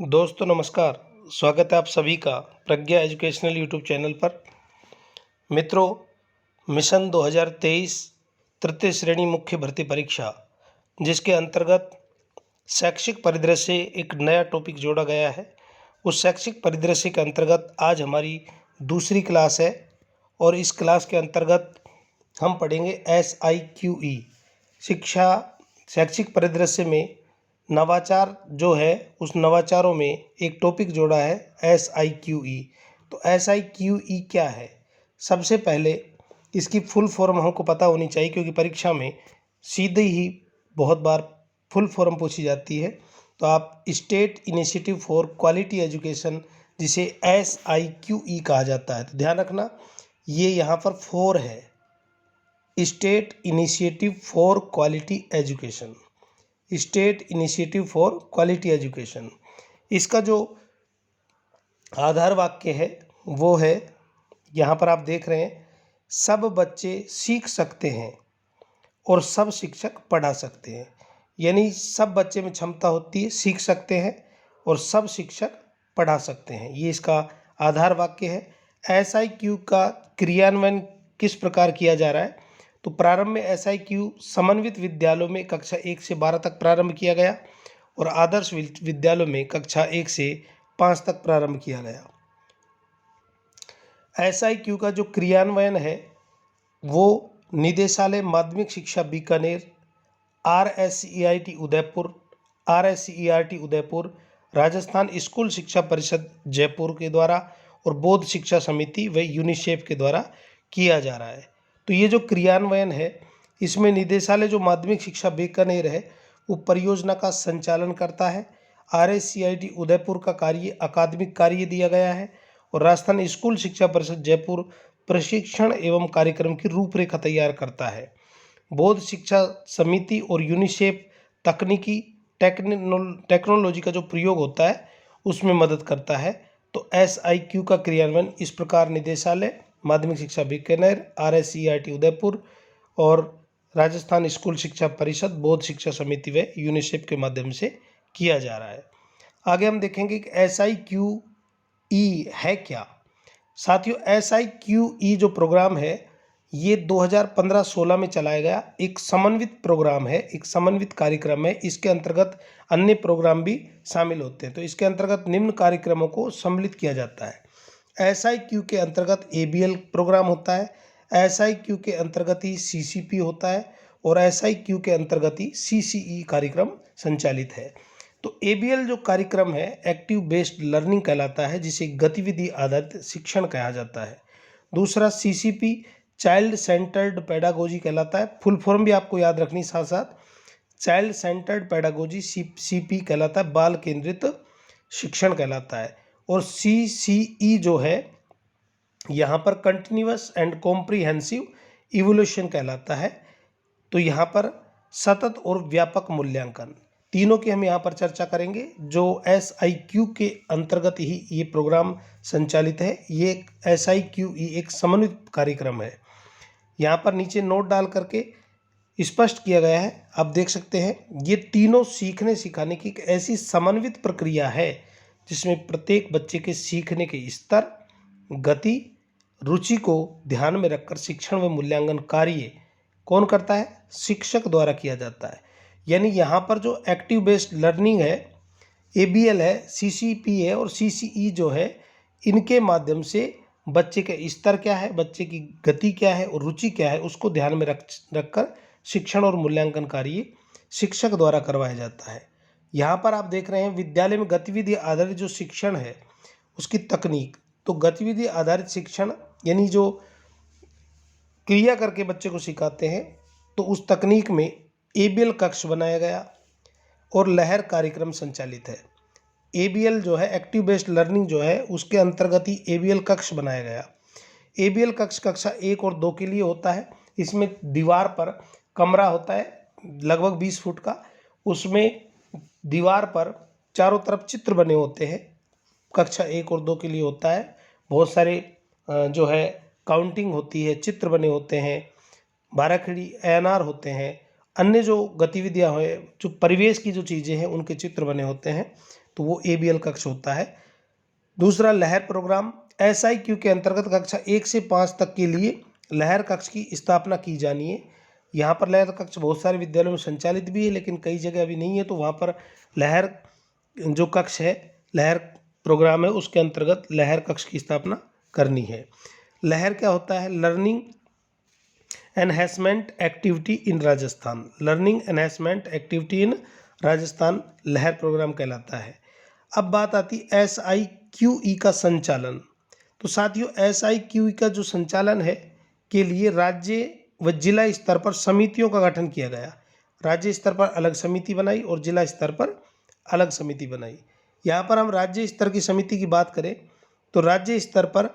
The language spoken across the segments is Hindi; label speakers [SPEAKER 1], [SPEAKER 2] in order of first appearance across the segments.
[SPEAKER 1] दोस्तों नमस्कार। स्वागत है आप सभी का प्रज्ञा एजुकेशनल यूट्यूब चैनल पर। मित्रों, मिशन 2023 तृतीय श्रेणी मुख्य भर्ती परीक्षा, जिसके अंतर्गत शैक्षिक परिदृश्य से एक नया टॉपिक जोड़ा गया है। उस शैक्षिक परिदृश्य के अंतर्गत आज हमारी दूसरी क्लास है और इस क्लास के अंतर्गत हम पढ़ेंगे SIQE शिक्षा शैक्षिक परिदृश्य में नवाचार जो है, उस नवाचारों में एक टॉपिक जोड़ा है SIQE। तो SIQE क्या है? सबसे पहले इसकी फुल फॉर्म हमको पता होनी चाहिए, क्योंकि परीक्षा में सीधे ही बहुत बार फुल फॉर्म पूछी जाती है। तो आप state initiative for quality education, जिसे SIQE कहा जाता है, तो ध्यान रखना ये यहाँ पर 4 है, state initiative for quality education, state initiative for quality education. इसका जो आधार वाक्य है वो है, यहाँ पर आप देख रहे हैं, सब बच्चे सीख सकते हैं और सब शिक्षक पढ़ा सकते हैं। यानी सब बच्चे में क्षमता होती है, सीख सकते हैं और सब शिक्षक पढ़ा सकते हैं। ये इसका आधार वाक्य है। SIQ का क्रियान्वयन किस प्रकार किया जा रहा है? तो प्रारंभ में SIQ समन्वित विद्यालयों में कक्षा 1 से 12 तक प्रारंभ किया गया और आदर्श विद्यालयों में कक्षा 1 से 5 तक प्रारंभ किया गया। SIQ का जो क्रियान्वयन है वो निदेशालय माध्यमिक शिक्षा बीकानेर, RSEIT उदयपुर, राजस्थान स्कूल शिक्षा परिषद जयपुर के द्वारा और बौद्ध शिक्षा समिति व यूनिसेफ के द्वारा किया जा रहा है। तो ये जो क्रियान्वयन है, इसमें निदेशालय जो माध्यमिक शिक्षा बीकानेर है वो परियोजना का संचालन करता है। RSEIT उदयपुर का कार्य अकादमिक कार्य दिया गया है और राजस्थान स्कूल शिक्षा परिषद जयपुर प्रशिक्षण एवं कार्यक्रम की रूपरेखा तैयार करता है। बौद्ध शिक्षा समिति और यूनिसेफ तकनीकी टेक्नोलॉजी का जो प्रयोग होता है उसमें मदद करता है। तो SIQ का क्रियान्वयन इस प्रकार निदेशालय माध्यमिक शिक्षा बीकानेर, RSEIT उदयपुर और राजस्थान स्कूल शिक्षा परिषद, बौद्ध शिक्षा समिति व यूनिसेफ के माध्यम से किया जा रहा है। आगे हम देखेंगे कि SIQE है क्या। साथियों, SIQE जो प्रोग्राम है ये 2015-16 में चलाया गया एक समन्वित प्रोग्राम है, एक समन्वित कार्यक्रम है। इसके अंतर्गत अन्य प्रोग्राम भी शामिल होते हैं। तो इसके अंतर्गत निम्न कार्यक्रमों को सम्मिलित किया जाता है। SIQ के अंतर्गत ABL प्रोग्राम होता है, SIQ के अंतर्गत ही CCP होता है और SIQ के अंतर्गत ही CCE कार्यक्रम संचालित है। तो ABL जो कार्यक्रम है एक्टिव बेस्ड लर्निंग कहलाता है, जिसे गतिविधि आधारित शिक्षण कहा जाता है। दूसरा CCP चाइल्ड सेंटर्ड पेडागोजी कहलाता है। फुल फॉर्म भी आपको याद रखनी साथ साथ, चाइल्ड सेंटर्ड पेडागोजी CP कहलाता है, बाल केंद्रित शिक्षण कहलाता है। और CCE जो है यहाँ पर कंटिन्यूअस एंड कॉम्प्रिहेंसिव इवोल्यूशन कहलाता है। तो यहाँ पर सतत और व्यापक मूल्यांकन, तीनों की हम यहाँ पर चर्चा करेंगे। जो SIQ के अंतर्गत ही ये प्रोग्राम संचालित है। ये SIQE एक समन्वित कार्यक्रम है। यहाँ पर नीचे नोट डाल करके स्पष्ट किया गया है, आप देख सकते हैं। ये तीनों सीखने सिखाने की एक ऐसी समन्वित प्रक्रिया है जिसमें प्रत्येक बच्चे के सीखने के स्तर, गति, रुचि को ध्यान में रखकर शिक्षण व मूल्यांकन कार्य कौन करता है? शिक्षक द्वारा किया जाता है। यानी यहाँ पर जो एक्टिव बेस्ड लर्निंग है, ABL है, CCP है और CCE जो है, इनके माध्यम से बच्चे के स्तर क्या है, बच्चे की गति क्या है और रुचि क्या है, उसको ध्यान में रखकर शिक्षण और मूल्यांकन कार्य शिक्षक द्वारा करवाया जाता है। यहाँ पर आप देख रहे हैं विद्यालय में गतिविधि आधारित जो शिक्षण है उसकी तकनीक। तो गतिविधि आधारित शिक्षण यानी जो क्रिया करके बच्चे को सिखाते हैं, तो उस तकनीक में ABL कक्ष बनाया गया और लहर कार्यक्रम संचालित है। ABL जो है एक्टिव बेस्ड लर्निंग जो है, उसके अंतर्गत ही ABL कक्ष बनाया गया। ABL कक्ष कक्षा 1 और 2 के लिए होता है। इसमें दीवार पर कमरा होता है लगभग 20 फुट का, उसमें दीवार पर चारों तरफ चित्र बने होते हैं। कक्षा 1 और 2 के लिए होता है। बहुत सारे जो है काउंटिंग होती है, चित्र बने होते हैं, बाराखड़ी ANR होते हैं, अन्य जो गतिविधियाँ हैं, जो परिवेश की जो चीज़ें हैं उनके चित्र बने होते हैं, तो वो ABL कक्ष होता है। दूसरा लहर प्रोग्राम, SIQ के अंतर्गत कक्षा 1 से 5 तक के लिए लहर कक्ष की स्थापना की जानी है। यहाँ पर लहर कक्ष बहुत सारे विद्यालयों में संचालित भी है, लेकिन कई जगह अभी नहीं है, तो वहाँ पर लहर जो कक्ष है, लहर प्रोग्राम है, उसके अंतर्गत लहर कक्ष की स्थापना करनी है। लहर क्या होता है? Learning enhancement activity in Rajasthan. Learning enhancement activity in Rajasthan लहर प्रोग्राम कहलाता है। अब बात आती SIQE का संचालन। तो साथियों, SIQE का जो संचालन है के लिए राज्य व जिला स्तर पर समितियों का गठन किया गया। राज्य स्तर पर अलग समिति बनाई और जिला स्तर पर अलग समिति बनाई। यहाँ पर हम राज्य स्तर की समिति की बात करें तो राज्य स्तर पर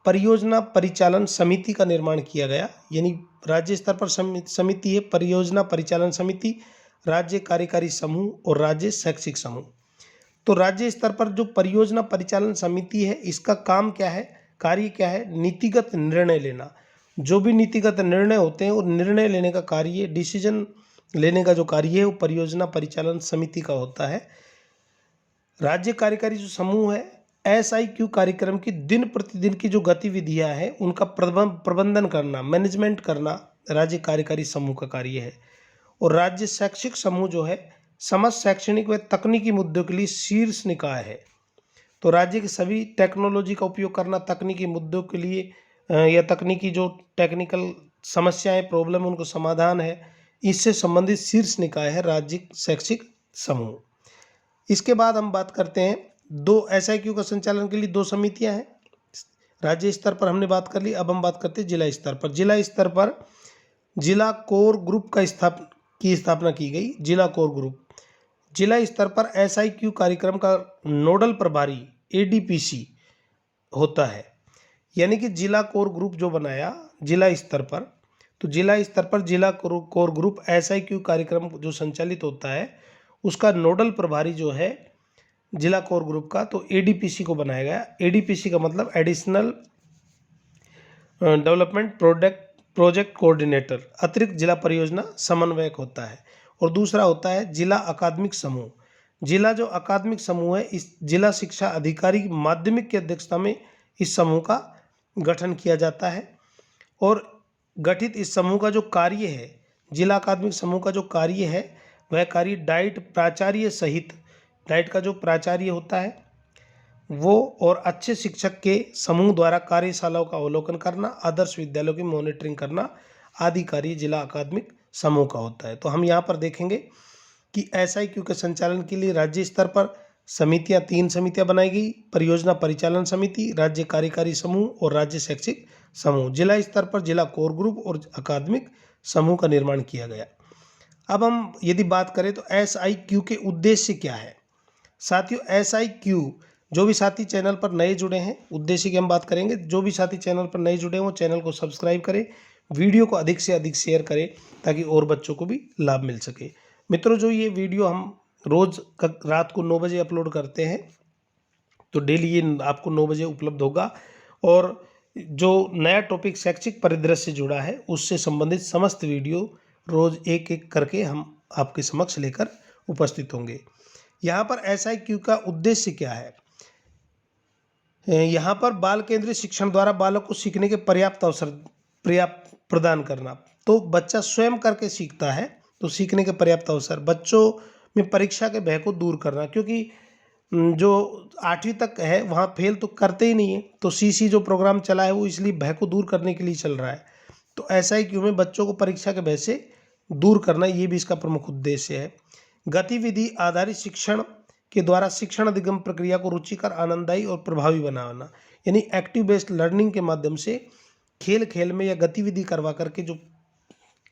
[SPEAKER 1] परियोजना परिचालन समिति का निर्माण किया गया। यानी राज्य स्तर पर समिति है परियोजना परिचालन समिति, राज्य कार्यकारी समूह और राज्य शैक्षिक समूह। तो राज्य स्तर पर जो परियोजना परिचालन समिति है, इसका काम क्या है, कार्य क्या है? नीतिगत निर्णय लेना। जो भी नीतिगत निर्णय होते हैं, वो निर्णय लेने का कार्य, डिसीजन लेने का जो कार्य है, वो परियोजना परिचालन समिति का होता है। राज्य कार्यकारी जो समूह है, SIQ कार्यक्रम की दिन प्रतिदिन की जो गतिविधियां हैं उनका प्रबंधन करना, मैनेजमेंट करना राज्य कार्यकारी समूह का कार्य है। और राज्य शैक्षिक समूह जो है, समस्त शैक्षणिक व तकनीकी मुद्दों के लिए शीर्ष निकाय है। तो राज्य के सभी टेक्नोलॉजी का उपयोग करना, तकनीकी मुद्दों के लिए या तकनीकी जो टेक्निकल समस्याएं, प्रॉब्लम, उनको समाधान है, इससे संबंधित शीर्ष निकाय है राज्य शैक्षिक समूह। इसके बाद हम बात करते हैं, दो SIQ का संचालन के लिए 2 समितियां हैं। राज्य स्तर पर हमने बात कर ली, अब हम बात करते हैं जिला स्तर पर। जिला स्तर पर जिला कोर ग्रुप की स्थापना की गई। जिला कोर ग्रुप, जिला स्तर पर SIQ कार्यक्रम का नोडल प्रभारी ADPC होता है। यानी कि जिला कोर ग्रुप जो बनाया जिला स्तर पर, तो जिला स्तर पर जिला कोर ग्रुप SIQ कार्यक्रम जो संचालित होता है, उसका नोडल प्रभारी जो है जिला कोर ग्रुप का, तो ADPC को बनाया गया। ADPC का मतलब एडिशनल डेवलपमेंट प्रोजेक्ट कोऑर्डिनेटर, अतिरिक्त जिला परियोजना समन्वयक होता है। और दूसरा होता है जिला अकादमिक समूह। जिला जो अकादमिक समूह है, इस जिला शिक्षा अधिकारी माध्यमिक की अध्यक्षता में इस समूह का गठन किया जाता है। और गठित इस समूह का जो कार्य है, जिला अकादमिक समूह का जो कार्य है, वह कार्य डाइट प्राचार्य सहित, डाइट का जो प्राचार्य होता है वो, और अच्छे शिक्षक के समूह द्वारा कार्यशालाओं का अवलोकन करना, आदर्श विद्यालयों की मॉनिटरिंग करना आदि कार्य जिला अकादमिक समूह का होता है। तो हम यहाँ पर देखेंगे कि SIQ के संचालन के लिए राज्य स्तर पर समितियाँ, 3 समितियाँ बनाई गई, परियोजना परिचालन समिति, राज्य कार्यकारी समूह और राज्य शैक्षिक समूह। जिला स्तर पर जिला कोर ग्रुप और अकादमिक समूह का निर्माण किया गया। अब हम यदि बात करें तो SIQ के उद्देश्य क्या है। साथियों, SIQ, जो भी साथी चैनल पर नए जुड़े हैं, उद्देश्य की हम बात करेंगे। जो भी साथी चैनल पर नए जुड़े हैं वो चैनल को सब्सक्राइब करें, वीडियो को अधिक से अधिक शेयर करें ताकि और बच्चों को भी लाभ मिल सके। मित्रों, जो ये वीडियो हम रोज़ रात को 9 बजे अपलोड करते हैं, तो डेली ये आपको 9 बजे उपलब्ध होगा। और जो नया टॉपिक शैक्षिक परिदृश्य से जुड़ा है, उससे संबंधित समस्त वीडियो रोज़ एक एक करके हम आपके समक्ष लेकर उपस्थित होंगे। यहाँ पर SIQ का उद्देश्य क्या है? यहाँ पर बाल केंद्रित शिक्षण द्वारा बालक को सीखने के पर्याप्त अवसर प्रदान करना। तो बच्चा स्वयं करके सीखता है, तो सीखने के पर्याप्त अवसर, बच्चों में परीक्षा के भय को दूर करना, क्योंकि जो 8वीं तक है वहाँ फेल तो करते ही नहीं है। तो CC जो प्रोग्राम चला है वो इसलिए भय को दूर करने के लिए चल रहा है। तो SIQ में बच्चों को परीक्षा के भय से दूर करना, ये भी इसका प्रमुख उद्देश्य है। गतिविधि आधारित शिक्षण के द्वारा शिक्षण अधिगम प्रक्रिया को रुचिकर, आनंददायी और प्रभावी बनाना, यानी एक्टिव बेस्ड लर्निंग के माध्यम से खेल खेल में या गतिविधि करवा करके जो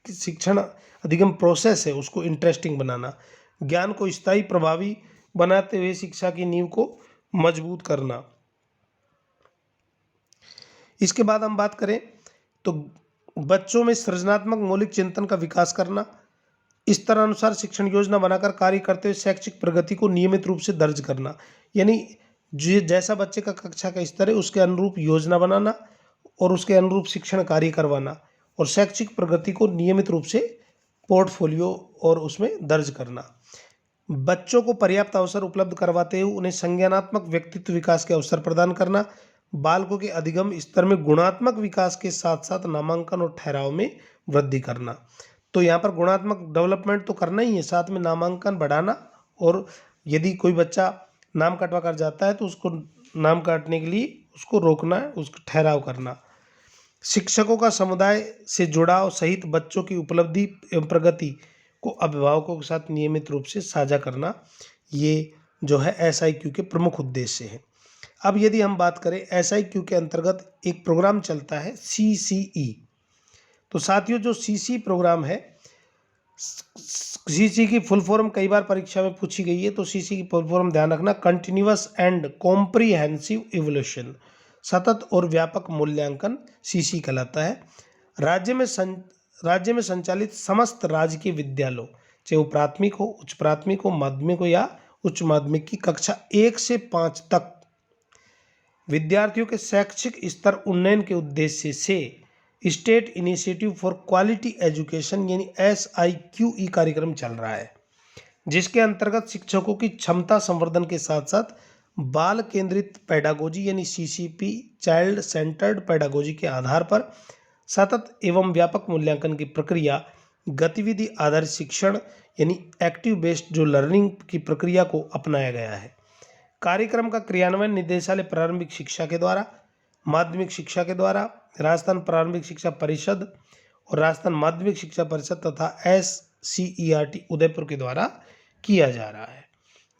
[SPEAKER 1] शिक्षण अधिगम प्रोसेस है उसको इंटरेस्टिंग बनाना। ज्ञान को स्थायी प्रभावी बनाते हुए शिक्षा की नींव को मजबूत करना। इसके बाद हम बात करें तो बच्चों में सृजनात्मक मौलिक चिंतन का विकास करना, इस तरह अनुसार शिक्षण योजना बनाकर कार्य करते हुए शैक्षिक प्रगति को नियमित रूप से दर्ज करना, यानी जैसा बच्चे का कक्षा का स्तर है उसके अनुरूप योजना बनाना और उसके अनुरूप शिक्षण कार्य करवाना और शैक्षिक प्रगति को नियमित रूप से पोर्टफोलियो और उसमें दर्ज करना। बच्चों को पर्याप्त अवसर उपलब्ध करवाते हुए उन्हें संज्ञानात्मक व्यक्तित्व विकास के अवसर प्रदान करना। बालकों के अधिगम स्तर में गुणात्मक विकास के साथ साथ नामांकन और ठहराव में वृद्धि करना। तो यहाँ पर गुणात्मक डेवलपमेंट तो करना ही है, साथ में नामांकन बढ़ाना, और यदि कोई बच्चा नाम कटवा कर जाता है तो उसको नाम काटने के लिए उसको रोकना है, उसको ठहराव करना। शिक्षकों का समुदाय से जुड़ाव सहित बच्चों की उपलब्धि एवं प्रगति को अभिभावकों के साथ नियमित रूप से साझा करना, ये जो है SIQ के प्रमुख उद्देश्य हैं। अब यदि हम बात करें SIQ के अंतर्गत एक प्रोग्राम चलता है CCE। तो साथियों, जो CC प्रोग्राम है, CC की फुल फॉर्म कई बार परीक्षा में पूछी गई है, तो CC की फुल फॉर्म ध्यान रखना, कंटिन्यूअस एंड कॉम्प्रिहेंसिव इवोल्यूशन, सतत और व्यापक मूल्यांकन CC कहलाता है। राज्य में संचालित समस्त राजकीय विद्यालयों, चाहे वो प्राथमिक हो, उच्च प्राथमिक हो, माध्यमिक हो या उच्च माध्यमिक की कक्षा 1 से 5 तक विद्यार्थियों के शैक्षिक स्तर उन्नयन के उद्देश्य से state initiative for quality education यानी SIQE कार्यक्रम चल रहा है, जिसके अंतर्गत शिक्षकों की क्षमता संवर्धन के साथ साथ बाल केंद्रित पेडागोजी यानी CCP, चाइल्ड सेंटर्ड पेडागोजी के आधार पर सतत एवं व्यापक मूल्यांकन की प्रक्रिया, गतिविधि आधारित शिक्षण यानी एक्टिव बेस्ड जो लर्निंग की प्रक्रिया को अपनाया गया है। कार्यक्रम का क्रियान्वयन निदेशालय प्रारंभिक शिक्षा के द्वारा, माध्यमिक शिक्षा के द्वारा, राजस्थान प्रारंभिक शिक्षा परिषद और राजस्थान माध्यमिक शिक्षा परिषद तथा SCERT उदयपुर के द्वारा किया जा रहा है।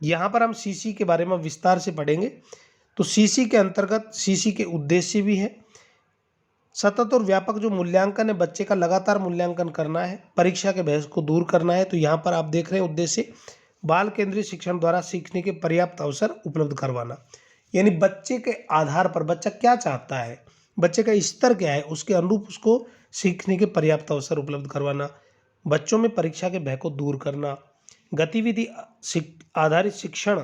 [SPEAKER 1] यहाँ पर हम CC के बारे में विस्तार से पढ़ेंगे। तो CC के अंतर्गत CC के उद्देश्य भी है, सतत और व्यापक जो मूल्यांकन है, बच्चे का लगातार मूल्यांकन करना है, परीक्षा के बहस को दूर करना है। तो यहाँ पर आप देख रहे हैं उद्देश्य, बाल केंद्रित शिक्षण द्वारा सीखने के पर्याप्त अवसर उपलब्ध करवाना, यानी बच्चे के आधार पर बच्चा क्या चाहता है, बच्चे का स्तर क्या है, उसके अनुरूप उसको सीखने के पर्याप्त अवसर उपलब्ध करवाना। बच्चों में परीक्षा के भय को दूर करना, गतिविधि आधारित शिक्षण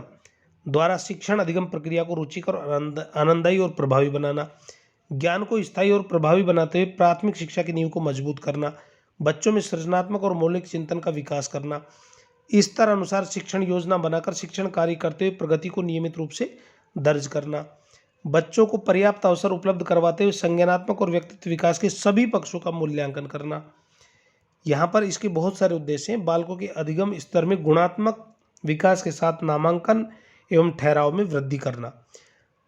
[SPEAKER 1] द्वारा शिक्षण अधिगम प्रक्रिया को रुचिकर और आनंददायी और प्रभावी बनाना, ज्ञान को स्थायी और प्रभावी बनाते हुए प्राथमिक शिक्षा की नींव को मजबूत करना, बच्चों में सृजनात्मक और मौलिक चिंतन का विकास करना, स्तर अनुसार शिक्षण योजना बनाकर शिक्षण कार्य करते हुए प्रगति को नियमित रूप से दर्ज करना, बच्चों को पर्याप्त अवसर उपलब्ध करवाते हुए संज्ञानात्मक और व्यक्तित्व विकास के सभी पक्षों का मूल्यांकन करना। यहाँ पर इसके बहुत सारे उद्देश्य हैं। बालकों के अधिगम स्तर में गुणात्मक विकास के साथ नामांकन एवं ठहराव में वृद्धि करना।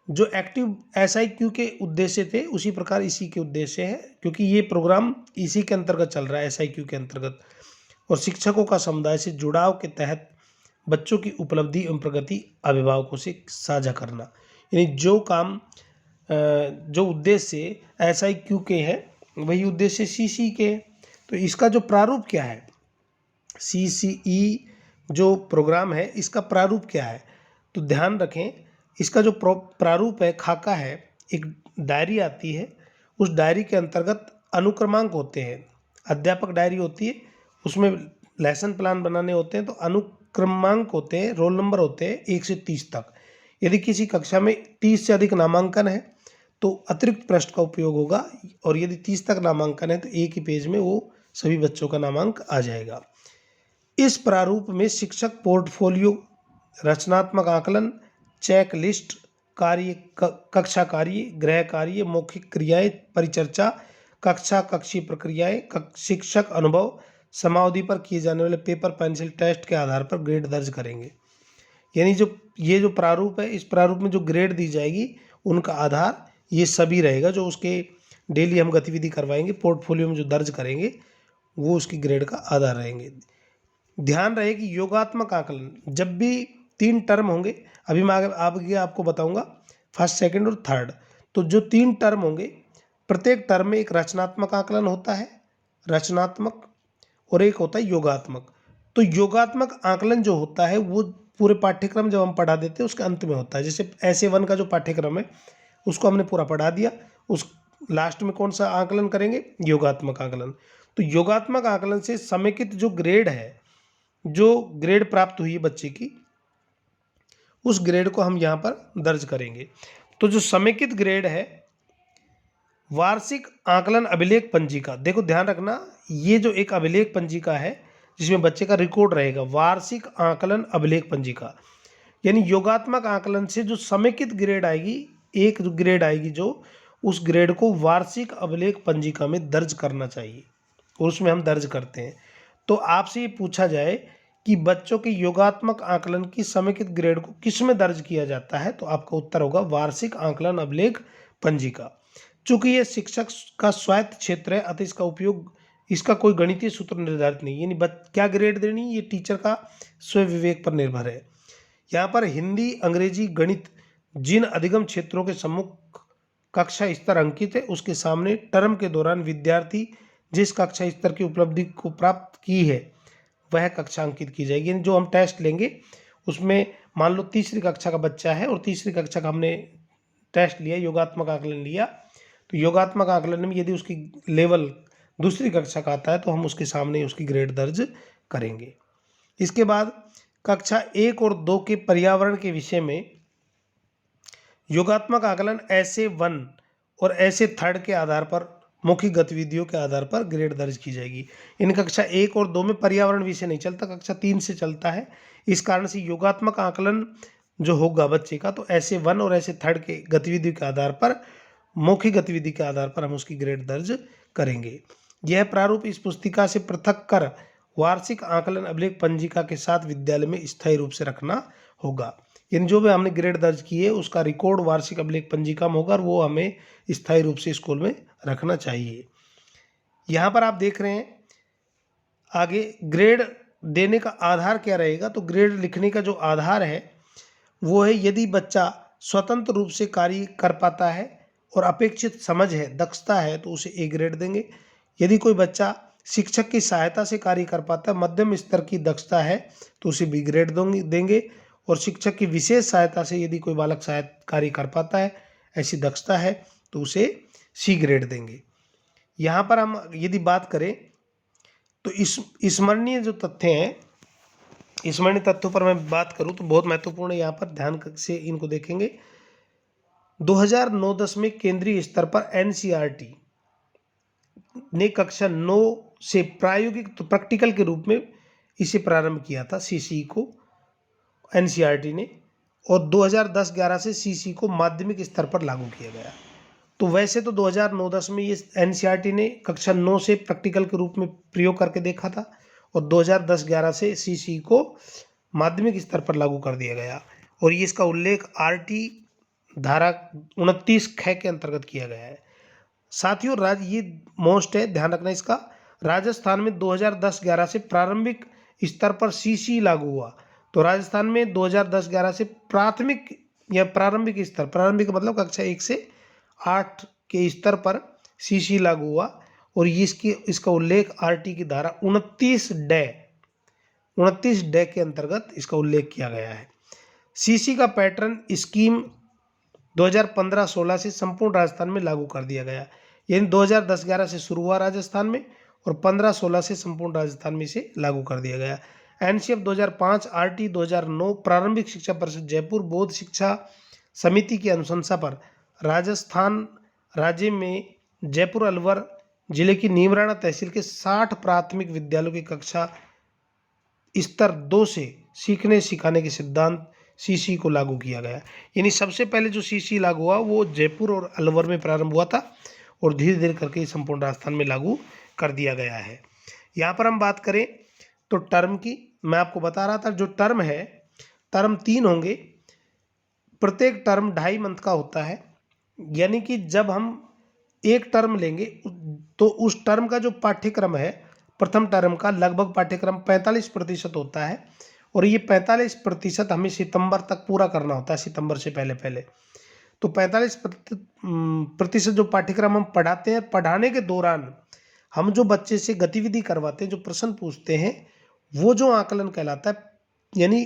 [SPEAKER 1] जो एक्टिव SIQ के उद्देश्य थे उसी प्रकार इसी के उद्देश्य है, क्योंकि ये प्रोग्राम इसी के अंतर्गत चल रहा है, SIQ के अंतर्गत। और शिक्षकों का समुदाय से जुड़ाव के तहत बच्चों की उपलब्धि एवं प्रगति अभिभावकों से साझा करना, यानी जो काम जो उद्देश्य SIQ के हैं वही उद्देश्य CC के हैं। तो इसका जो प्रारूप क्या है, CCE जो प्रोग्राम है इसका प्रारूप क्या है, तो ध्यान रखें, इसका जो प्रारूप है, खाका है, एक डायरी आती है, उस डायरी के अंतर्गत अनुक्रमांक होते हैं, अध्यापक डायरी होती है, उसमें लेसन प्लान बनाने होते हैं, तो अनुक्रमांक होते हैं, रोल नंबर होते हैं 1 से 30 तक। यदि किसी कक्षा में 30 से अधिक नामांकन है तो अतिरिक्त पृष्ठ का उपयोग होगा, और यदि 30 तक नामांकन है तो एक ही पेज में वो सभी बच्चों का नामांक आ जाएगा। इस प्रारूप में शिक्षक पोर्टफोलियो, रचनात्मक आकलन, चेक लिस्ट, कार्य, कक्षा कार्य, गृह कार्य, मौखिक क्रियाएं, परिचर्चा, कक्षीय प्रक्रियाएं, शिक्षक अनुभव, समावधि पर किए जाने वाले पेपर पेंसिल टेस्ट के आधार पर ग्रेड दर्ज करेंगे। यानी जो प्रारूप है, इस प्रारूप में जो ग्रेड दी जाएगी उनका आधार ये सभी रहेगा, जो उसके डेली हम गतिविधि करवाएंगे, पोर्टफोलियो में जो दर्ज करेंगे वो उसकी ग्रेड का आधार रहेंगे। ध्यान रहे कि योगात्मक आकलन, जब भी 3 टर्म होंगे, अभी मैं आपको बताऊंगा फर्स्ट, सेकंड और थर्ड, तो जो 3 टर्म होंगे प्रत्येक टर्म में एक रचनात्मक आकलन होता है, रचनात्मक, और एक होता है योगात्मक। तो योगात्मक आकलन जो होता है वो पूरे पाठ्यक्रम जब हम पढ़ा देते हैं उसके अंत में होता है। जैसे SA1 का जो पाठ्यक्रम है उसको हमने पूरा पढ़ा दिया, उस लास्ट में कौन सा आकलन करेंगे, योगात्मक आकलन। तो योगात्मक आकलन से समेकित जो ग्रेड है, जो ग्रेड प्राप्त हुई है बच्चे की, उस ग्रेड को हम यहाँ पर दर्ज करेंगे। तो जो समेकित ग्रेड है वार्षिक आकलन अभिलेख पंजिका, देखो ध्यान रखना, ये जो एक अभिलेख पंजिका है जिसमें बच्चे का रिकॉर्ड रहेगा, वार्षिक आकलन अभिलेख पंजिका, यानी योगात्मक आकलन से जो समेकित ग्रेड आएगी, एक जो ग्रेड आएगी जो, उस ग्रेड को वार्षिक अभिलेख पंजिका में दर्ज करना चाहिए और उसमें हम दर्ज करते हैं। तो आपसे ये पूछा जाए कि बच्चों के योगात्मक आकलन की समेकित ग्रेड को किस में दर्ज किया जाता है, तो आपका उत्तर होगा वार्षिक आकलन अभिलेख पंजिका। चूंकि ये शिक्षक का स्वायत्त क्षेत्र है, अतः इसका उपयोग, इसका कोई गणितीय सूत्र निर्धारित नहीं, यानी क्या ग्रेड देनी ये टीचर का स्वयं विवेक पर निर्भर है। यहाँ पर हिंदी, अंग्रेजी, गणित जिन अधिगम क्षेत्रों के सम्मुख कक्षा स्तर अंकित है, उसके सामने टर्म के दौरान विद्यार्थी जिस कक्षा स्तर की उपलब्धि को प्राप्त की है वह कक्षा अंकित की जाएगी। यानी जो हम टेस्ट लेंगे उसमें मान लो तीसरी कक्षा का बच्चा है और तीसरी कक्षा का हमने टेस्ट लिया, योगात्मक आकलन लिया, तो योगात्मक आकलन में यदि उसकी लेवल दूसरी कक्षा का आता है तो हम उसके सामने उसकी ग्रेड दर्ज करेंगे। इसके बाद कक्षा 1 और 2 के पर्यावरण के विषय में योगात्मक आकलन ऐसे 1 और ऐसे 3 के आधार पर, मौखिक गतिविधियों के आधार पर ग्रेड दर्ज की जाएगी। इन कक्षा 1 और 2 में पर्यावरण विषय नहीं चलता, कक्षा 3 से चलता है। इस कारण से योगात्मक आकलन जो होगा बच्चे का, तो ऐसे 1 और ऐसे 3 के गतिविधियों के आधार पर, मौखिक गतिविधि के आधार पर हम उसकी ग्रेड दर्ज करेंगे। यह प्रारूप इस पुस्तिका से पृथक कर वार्षिक आकलन अभिलेख पंजिका के साथ विद्यालय में स्थायी रूप से रखना होगा। यानी जो भी हमने ग्रेड दर्ज किए उसका रिकॉर्ड वार्षिक अभिलेख पंजिका में होगा और वो हमें स्थायी रूप से स्कूल में रखना चाहिए। यहाँ पर आप देख रहे हैं आगे ग्रेड देने का आधार क्या रहेगा, तो ग्रेड लिखने का जो आधार है वो है यदि बच्चा स्वतंत्र रूप से कार्य कर पाता है और अपेक्षित समझ है, दक्षता है, तो उसे ए ग्रेड देंगे। यदि कोई बच्चा शिक्षक की सहायता से कार्य कर पाता है, मध्यम स्तर की दक्षता है, तो उसे बी ग्रेड देंगे। और शिक्षक की विशेष सहायता से यदि कोई बालक कार्य कर पाता है, ऐसी दक्षता है, तो उसे सी ग्रेड देंगे। यहाँ पर हम यदि बात करें तो स्मरणीय जो तथ्य हैं, स्मरणीय तथ्यों पर मैं बात करूँ तो बहुत महत्वपूर्ण है, यहाँ पर ध्यान से इनको देखेंगे। 2009-10 में केंद्रीय स्तर पर एनसीईआरटी ने कक्षा 9 से प्रायोगिक, तो प्रैक्टिकल के रूप में इसे प्रारंभ किया था सीसीई को एनसीईआरटी ने, और 2010-11 से सीसीई को माध्यमिक स्तर पर लागू किया गया। तो वैसे तो 2009-10 में ये एनसीईआरटी ने कक्षा 9 से प्रैक्टिकल के रूप में प्रयोग करके देखा था और 2010-11 से सीसीई को माध्यमिक स्तर पर लागू कर दिया गया, और ये इसका उल्लेख आरटी धारा 29 ख के अंतर्गत किया गया है। साथियों, ये मोस्ट है, ध्यान रखना इसका। राजस्थान में 2010-11 से प्रारंभिक स्तर पर सीसी लागू हुआ, तो राजस्थान में 2010-11 से प्राथमिक या प्रारंभिक स्तर, प्रारंभिक मतलब कक्षा 1 से 8 के स्तर पर सीसी लागू हुआ, और इसका उल्लेख आरटी की धारा 29 डे के अंतर्गत इसका उल्लेख किया गया है। सीसी का पैटर्न स्कीम 2015-16 से संपूर्ण राजस्थान में लागू कर दिया गया, यानी 2010-11 से शुरू हुआ राजस्थान में और 15-16 से संपूर्ण राजस्थान में इसे लागू कर दिया गया। एनसीएफ 2005, आरटी 2009, प्रारंभिक शिक्षा परिषद जयपुर, बोध शिक्षा समिति की अनुशंसा पर राजस्थान राज्य में जयपुर अलवर जिले की नीमराणा तहसील के 60 प्राथमिक विद्यालयों की कक्षा स्तर 2 से सीखने सिखाने के सिद्धांत सीसी को लागू किया गया। यानी सबसे पहले जो सीसी लागू हुआ वो जयपुर और अलवर में प्रारंभ हुआ था और धीरे धीरे करके संपूर्ण राजस्थान में लागू कर दिया गया है। यहाँ पर हम बात करें तो टर्म की, मैं आपको बता रहा था जो टर्म है, टर्म 3 होंगे, प्रत्येक टर्म 2.5 मंथ का होता है। यानी कि जब हम एक टर्म लेंगे तो उस टर्म का जो पाठ्यक्रम है, प्रथम टर्म का लगभग पाठ्यक्रम 45% होता है, और ये 45% हमें सितंबर तक पूरा करना होता है, सितंबर से पहले पहले। तो 45% जो पाठ्यक्रम हम पढ़ाते हैं, पढ़ाने के दौरान हम जो बच्चे से गतिविधि करवाते हैं, जो प्रश्न पूछते हैं, वो जो आकलन कहलाता है। यानी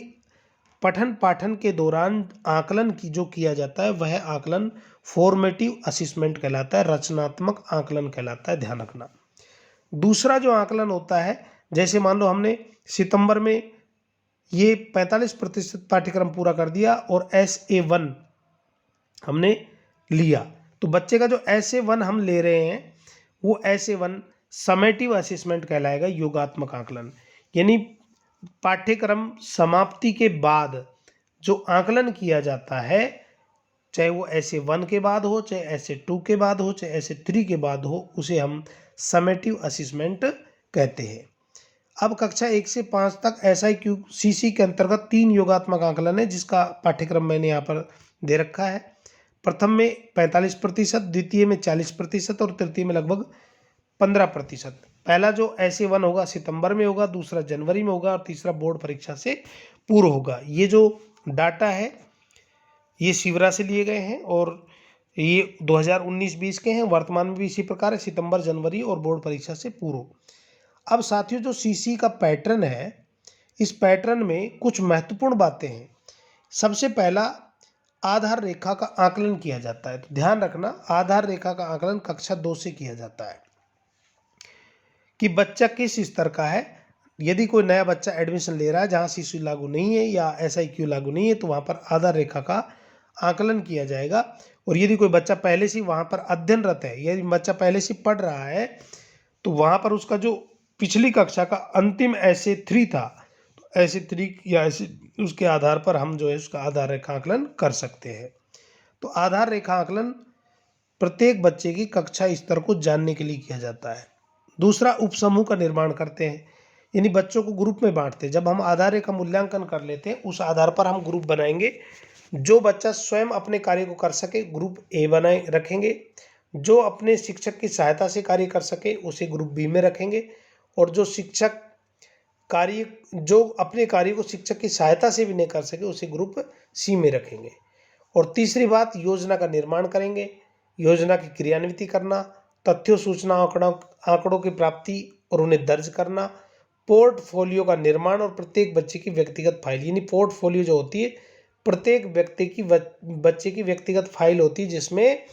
[SPEAKER 1] पठन पाठन के दौरान आकलन की जो किया जाता है वह आकलन फॉर्मेटिव असेसमेंट कहलाता है, रचनात्मक आकलन कहलाता है, ध्यान रखना। दूसरा जो आकलन होता है, जैसे मान लो हमने सितंबर में ये 45% पाठ्यक्रम पूरा कर दिया और SA1 हमने लिया, तो बच्चे का जो SA1 हम ले रहे हैं वो SA1 समेटिव असेसमेंट कहलाएगा, योगात्मक आकलन। यानी पाठ्यक्रम समाप्ति के बाद जो आकलन किया जाता है, चाहे वो SA1 के बाद हो, चाहे SA2 के बाद हो, चाहे SA3 के बाद हो, उसे हम समेटिव असेसमेंट कहते हैं। अब कक्षा 1 से 5 तक SIQCC के अंतर्गत 3 योगात्मक आकलन है, जिसका पाठ्यक्रम मैंने यहाँ पर दे रखा है। प्रथम में 45%, द्वितीय में 40% और तृतीय में लगभग 15%। पहला जो SA1 होगा सितंबर में होगा, दूसरा जनवरी में होगा और तीसरा बोर्ड परीक्षा से पूर्व होगा। ये जो डाटा है ये शिवरा से लिए गए हैं और ये 2019-20 के हैं। वर्तमान में भी इसी प्रकार है, सितंबर, जनवरी और बोर्ड परीक्षा से पूर्व। अब साथियों, जो CC का पैटर्न है, इस पैटर्न में कुछ महत्वपूर्ण बातें हैं। सबसे पहला, आधार रेखा का आकलन किया जाता है। तो ध्यान रखना, आधार रेखा का आकलन कक्षा 2 से किया जाता है कि बच्चा किस स्तर का है। यदि कोई नया बच्चा एडमिशन ले रहा है जहाँ CC लागू नहीं है या SIQ लागू नहीं है, तो वहाँ पर आधार रेखा का आकलन किया जाएगा। और यदि कोई बच्चा पहले से वहाँ पर अध्ययनरत है, यदि बच्चा पहले से पढ़ रहा है, तो वहाँ पर उसका जो पिछली कक्षा का अंतिम SA3 था, तो SA3 या उसके आधार पर हम जो है उसका आधार रेखा आकलन कर सकते हैं। तो आधार रेखा आकलन प्रत्येक बच्चे की कक्षा स्तर को जानने के लिए किया जाता है। दूसरा, उपसमूह का निर्माण करते हैं, यानी बच्चों को ग्रुप में बांटते हैं। जब हम आधार रेखा मूल्यांकन कर लेते हैं, उस आधार पर हम ग्रुप बनाएंगे। जो बच्चा स्वयं अपने कार्य को कर सके ग्रुप A बनाए रखेंगे, जो अपने शिक्षक की सहायता से कार्य कर सके उसे ग्रुप B में रखेंगे, और जो अपने कार्य को शिक्षक की सहायता से भी नहीं कर सके उसे ग्रुप C में रखेंगे। और तीसरी बात, योजना का निर्माण करेंगे, योजना की क्रियान्विति करना, तथ्यों, सूचना, आंकड़ों की प्राप्ति और उन्हें दर्ज करना, पोर्टफोलियो का निर्माण और प्रत्येक बच्चे की व्यक्तिगत फाइल। यानी पोर्टफोलियो जो होती है, प्रत्येक बच्चे की व्यक्तिगत फाइल होती है, जिसमें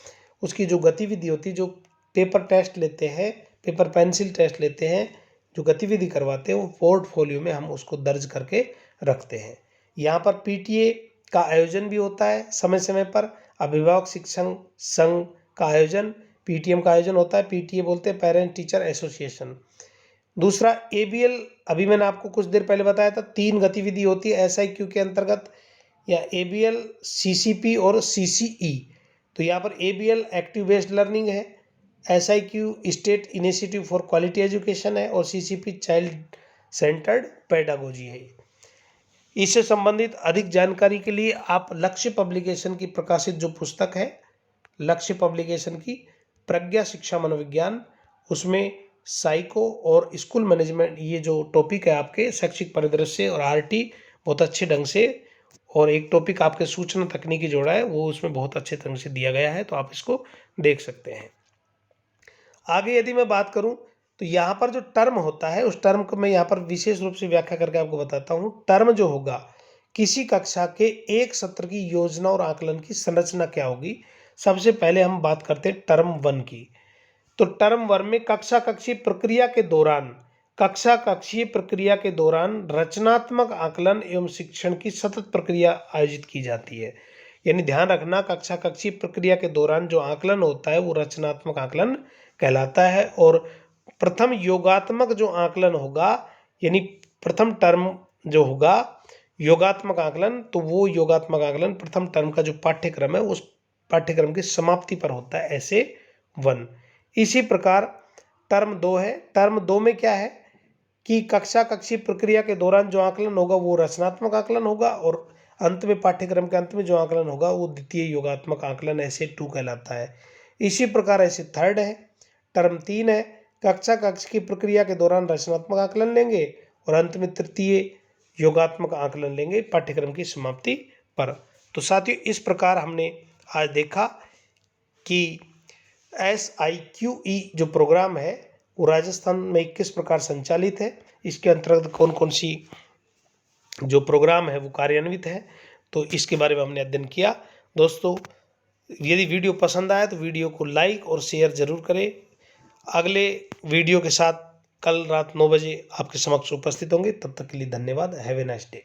[SPEAKER 1] उसकी जो गतिविधि होती है, जो पेपर टेस्ट लेते हैं, पेपर पेंसिल टेस्ट लेते हैं, जो गतिविधि करवाते हैं, वो पोर्टफोलियो में हम उसको दर्ज करके रखते हैं। यहाँ पर PTA का आयोजन भी होता है समय समय पर। अभिभावक शिक्षण संघ का आयोजन, PTM का आयोजन होता है। PTA बोलते हैं पेरेंट टीचर एसोसिएशन। दूसरा, ABL, अभी मैंने आपको कुछ देर पहले बताया था, 3 गतिविधि होती है SIQ के अंतर्गत, या ABL, CCP और CCE। तो यहाँ पर ABL एक्टिव बेस्ड लर्निंग है, SIQ state initiative for quality education है और CCP चाइल्ड सेंटर्ड पेडागोजी है। इससे संबंधित अधिक जानकारी के लिए आप लक्ष्य पब्लिकेशन की प्रकाशित जो पुस्तक है, लक्ष्य पब्लिकेशन की प्रज्ञा शिक्षा मनोविज्ञान, उसमें साइको और स्कूल मैनेजमेंट, ये जो टॉपिक है आपके शैक्षिक परिदृश्य और RT बहुत अच्छे ढंग से, और एक टॉपिक आपके सूचना तकनीकी जोड़ा है, वो उसमें बहुत अच्छे ढंग से दिया गया है, तो आप इसको देख सकते हैं। आगे यदि मैं बात करूं, तो यहाँ पर जो टर्म होता है, उस टर्म को मैं यहाँ पर विशेष रूप से व्याख्या करके आपको बताता हूँ। टर्म जो होगा, किसी कक्षा के एक सत्र की योजना और आकलन की संरचना क्या होगी। सबसे पहले हम बात करते हैं टर्म 1 की। तो टर्म 1 में कक्षा कक्षीय प्रक्रिया के दौरान रचनात्मक आकलन एवं शिक्षण की सतत प्रक्रिया आयोजित की जाती है। यानी ध्यान रखना, कक्षा कक्षीय प्रक्रिया के दौरान जो आकलन होता है वो रचनात्मक आकलन कहलाता है। और प्रथम योगात्मक जो आकलन होगा, यानी प्रथम टर्म जो होगा योगात्मक आकलन, तो वो योगात्मक आकलन प्रथम टर्म का जो पाठ्यक्रम है उस पाठ्यक्रम की समाप्ति पर होता है, SA1। इसी प्रकार टर्म 2 है। टर्म 2 में क्या है कि कक्षा कक्षीय प्रक्रिया के दौरान जो आकलन होगा वो रचनात्मक आकलन होगा, और अंत में पाठ्यक्रम के अंत में जो आकलन होगा वो द्वितीय योगात्मक आकलन SA2 कहलाता है। इसी प्रकार SA3 है। टर्म 3 है, कक्षा कक्ष की प्रक्रिया के दौरान रचनात्मक आकलन लेंगे और अंत में तृतीय योगात्मक आकलन लेंगे पाठ्यक्रम की समाप्ति पर। तो साथियों, इस प्रकार हमने आज देखा कि SIQE जो प्रोग्राम है वो राजस्थान में किस प्रकार संचालित है, इसके अंतर्गत कौन कौन सी जो प्रोग्राम है वो कार्यान्वित है, तो इसके बारे में हमने अध्ययन किया। दोस्तों, यदि वीडियो पसंद आया तो वीडियो को लाइक और शेयर जरूर करें। अगले वीडियो के साथ कल रात 9 बजे आपके समक्ष उपस्थित होंगे। तब तक के लिए धन्यवाद। Have a nice day.